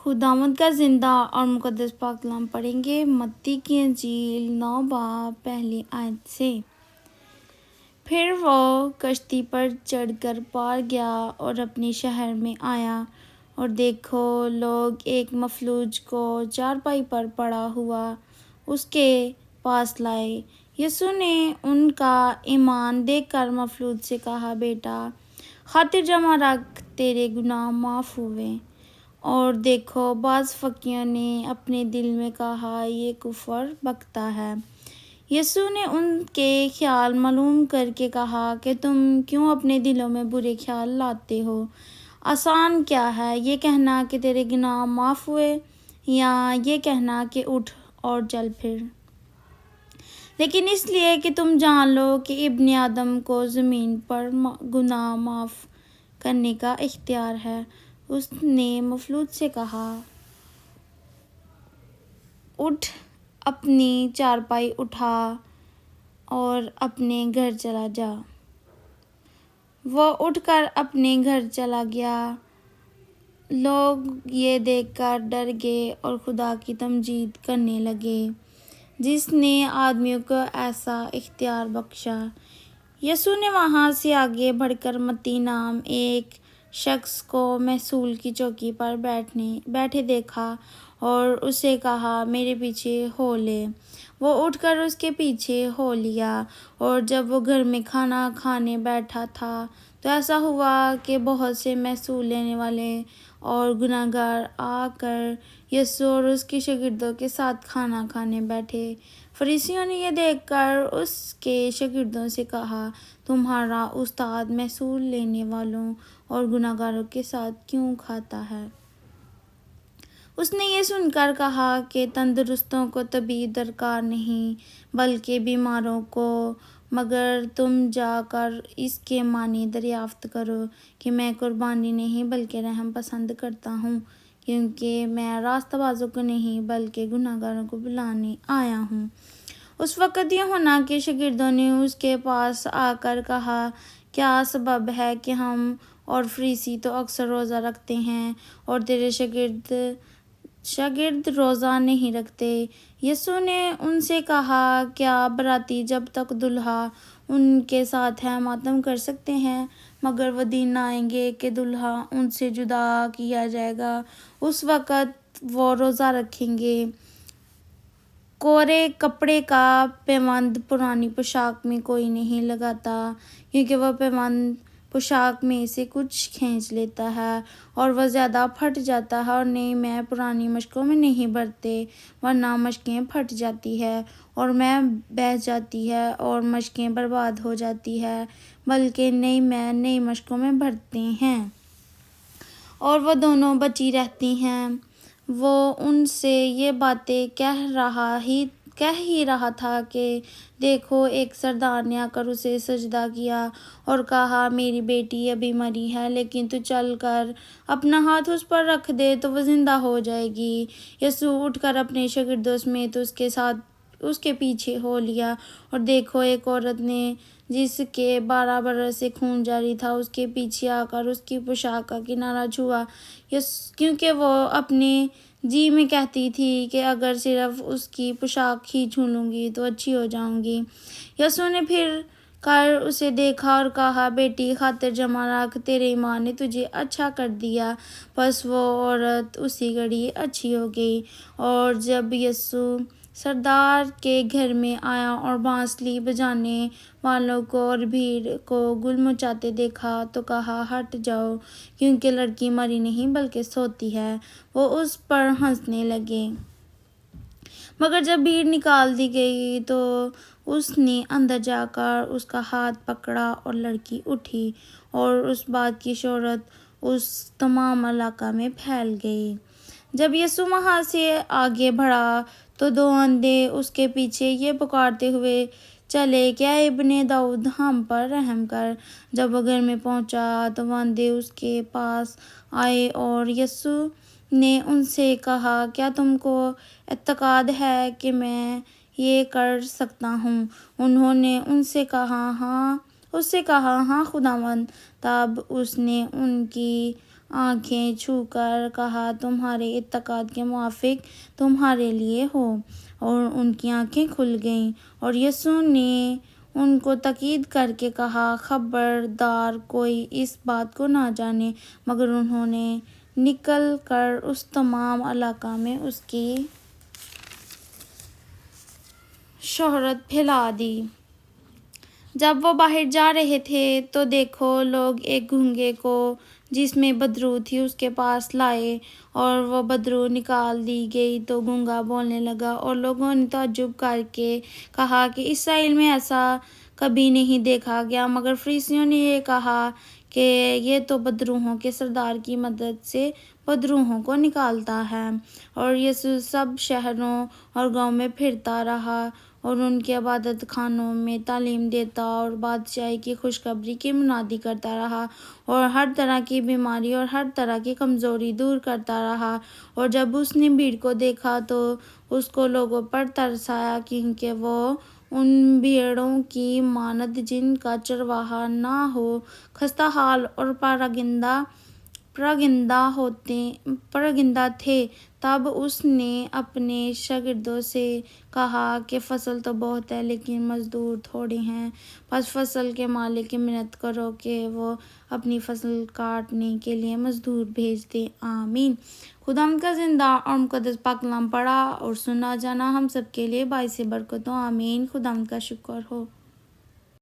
خداوند کا زندہ اور مقدس پاک کلام پڑھیں گے متی کی انجیل 9 باب پہلی آیت سے۔ پھر وہ کشتی پر چڑھ کر پار گیا اور اپنے شہر میں آیا، اور دیکھو لوگ ایک مفلوج کو چارپائی پر پڑا ہوا اس کے پاس لائے۔ یسوع نے ان کا ایمان دیکھ کر مفلوج سے کہا، بیٹا، خاطر جمع رکھ، تیرے گناہ معاف ہوئے۔ اور دیکھو بعض فقیہوں نے اپنے دل میں کہا، یہ کفر بکتا ہے۔ یسوع نے ان کے خیال معلوم کر کے کہا کہ تم کیوں اپنے دلوں میں برے خیال لاتے ہو؟ آسان کیا ہے، یہ کہنا کہ تیرے گناہ معاف ہوئے، یا یہ کہنا کہ اٹھ اور چل پھر؟ لیکن اس لیے کہ تم جان لو کہ ابن آدم کو زمین پر گناہ معاف کرنے کا اختیار ہے۔ اس نے مفلوج سے کہا، اٹھ، اپنی چارپائی اٹھا اور اپنے گھر چلا جا۔ وہ اٹھ کر اپنے گھر چلا گیا۔ لوگ یہ دیکھ کر ڈر گئے اور خدا کی تمجید کرنے لگے جس نے آدمیوں کو ایسا اختیار بخشا۔ یسوع نے وہاں سے آگے بڑھ کر متی نام ایک شخص کو محصول کی چوکی پر بیٹھے دیکھا اور اسے کہا، میرے پیچھے ہو لے۔ وہ اٹھ کر اس کے پیچھے ہو لیا، اور جب وہ گھر میں کھانا کھانے بیٹھا تھا تو ایسا ہوا کہ بہت سے محصول لینے والے اور گناہ گار آ کر یسوع اور اس کے شاگردوں کے ساتھ کھانا کھانے بیٹھے۔ فریسیوں نے یہ دیکھ کر اس کے شاگردوں سے کہا، تمہارا استاد محصول لینے والوں اور گناہ گاروں کے ساتھ کیوں کھاتا ہے؟ اس نے یہ سن کر کہا کہ تندرستوں کو طبیب درکار نہیں بلکہ بیماروں کو، مگر تم جا کر اس کے معنی دریافت کرو کہ میں قربانی نہیں بلکہ رحم پسند کرتا ہوں، کیونکہ میں راستہ بازوں کو نہیں بلکہ گناہ گاروں کو بلانے آیا ہوں۔ اس وقت یوحنا کے شاگردوں نے اس کے پاس آ کر کہا، کیا سبب ہے کہ ہم اور فریسی تو اکثر روزہ رکھتے ہیں اور تیرے شاگرد روزہ نہیں رکھتے؟ یسوع نے ان سے کہا، کیا باراتی جب تک دولہا ان کے ساتھ ہے ماتم کر سکتے ہیں؟ مگر وہ دن آئیں گے کہ دولہا ان سے جدا کیا جائے گا، اس وقت وہ روزہ رکھیں گے۔ کورے کپڑے کا پیوند پرانی پوشاک میں کوئی نہیں لگاتا، کیونکہ وہ پیوند پوشاک میں سے کچھ کھینچ لیتا ہے اور وہ زیادہ پھٹ جاتا ہے، اور نئی میں پرانی مشکوں میں نہیں بھرتے، ورنہ مشکیں پھٹ جاتی ہیں اور میں بہہ جاتی ہے اور مشکیں برباد ہو جاتی ہیں، بلکہ نئی میں نئی مشکوں میں بھرتے ہیں اور وہ دونوں بچی رہتی ہیں۔ وہ ان سے یہ باتیں کہہ ہی رہا تھا کہ دیکھو ایک سردار نے آ کر اسے سجدہ کیا اور کہا، میری بیٹی ابھی مری ہے، لیکن تو چل کر اپنا ہاتھ اس پر رکھ دے تو وہ زندہ ہو جائے گی۔ یسوع اٹھ کر اپنے شاگردوں سمیت اس کے پیچھے ہو لیا، اور دیکھو ایک عورت نے جس کے 12 برس سے خون جاری تھا اس کے پیچھے آ کر اس کی پوشاک کا کنارہ چھوا، کیونکہ وہ اپنے جی میں کہتی تھی کہ اگر صرف اس کی پوشاک ہی چھو لوں گی تو اچھی ہو جاؤں گی۔ یسوع نے پھر کر اسے دیکھا اور کہا، بیٹی، خاطر جمع رکھ، تیرے ایمان نے تجھے اچھا کر دیا۔ پس وہ عورت اسی گھڑی اچھی ہو گئی۔ اور جب یسوع سردار کے گھر میں آیا اور بانسری بجانے والوں کو اور بھیڑ کو گل مچاتے دیکھا تو کہا، ہٹ جاؤ، کیونکہ لڑکی مری نہیں بلکہ سوتی ہے۔ وہ اس پر ہنسنے لگے۔ مگر جب بھیڑ نکال دی گئی تو اس نے اندر جا کر اس کا ہاتھ پکڑا اور لڑکی اٹھی، اور اس بات کی شہرت اس تمام علاقہ میں پھیل گئی۔ جب یسوع وہاں سے آگے بڑھا تو 2 اندھے اس کے پیچھے یہ پکارتے ہوئے چلے کہ اے ابن داؤد، ہم پر رحم کر۔ جب وہ گھر میں پہنچا تو وہ اندھے اس کے پاس آئے، اور یسوع نے ان سے کہا، کیا تم کو اعتقاد ہے کہ میں یہ کر سکتا ہوں؟ انہوں نے اس سے کہا، ہاں خداوند۔ تب اس نے ان کی آنکھیں چھو کر کہا تمہارے اعتقاد کے موافق تمہارے لیے ہو، اور ان کی آنکھیں کھل گئیں۔ اور یسوع نے ان کو تاکید کر کے کہا خبردار کوئی اس بات کو نہ جانے، مگر انہوں نے نکل کر اس تمام علاقہ میں اس کی شہرت پھیلا دی۔ جب وہ باہر جا رہے تھے تو دیکھو لوگ ایک گونگے کو جس میں بدبو تھی اس کے پاس لائے، اور وہ بدبو نکال دی گئی تو گونگا بولنے لگا، اور لوگوں نے تعجب کر کے کہا کہ اسرائیل میں ایسا کبھی نہیں دیکھا گیا۔ مگر فریسیوں نے یہ کہا کہ یہ تو بدبوؤں کے سردار کی مدد سے بدبوؤں کو نکالتا ہے۔ اور یسوع سب شہروں اور گاؤں میں پھرتا رہا اور ان کے عبادت خانوں میں تعلیم دیتا اور بادشاہی کی خوشخبری کی منادی کرتا رہا، اور ہر طرح کی بیماری اور ہر طرح کی کمزوری دور کرتا رہا۔ اور جب اس نے بھیڑ کو دیکھا تو اس کو لوگوں پر ترس آیا، کیونکہ وہ ان بھیڑوں کی مانند جن کا چرواہا نہ ہو، خستہ حال اور پراگندہ تھے۔ تب اس نے اپنے شاگردوں سے کہا کہ فصل تو بہت ہے لیکن مزدور تھوڑے ہیں، پس فصل کے مالک کی منت کرو کہ وہ اپنی فصل کاٹنے کے لیے مزدور بھیج دے۔ آمین۔ خداوند کا زندہ اور مقدس پاک کلام پڑھا اور سنا جانا ہم سب کے لیے باعث برکت ہو۔ آمین۔ خداوند کا شکر ہو۔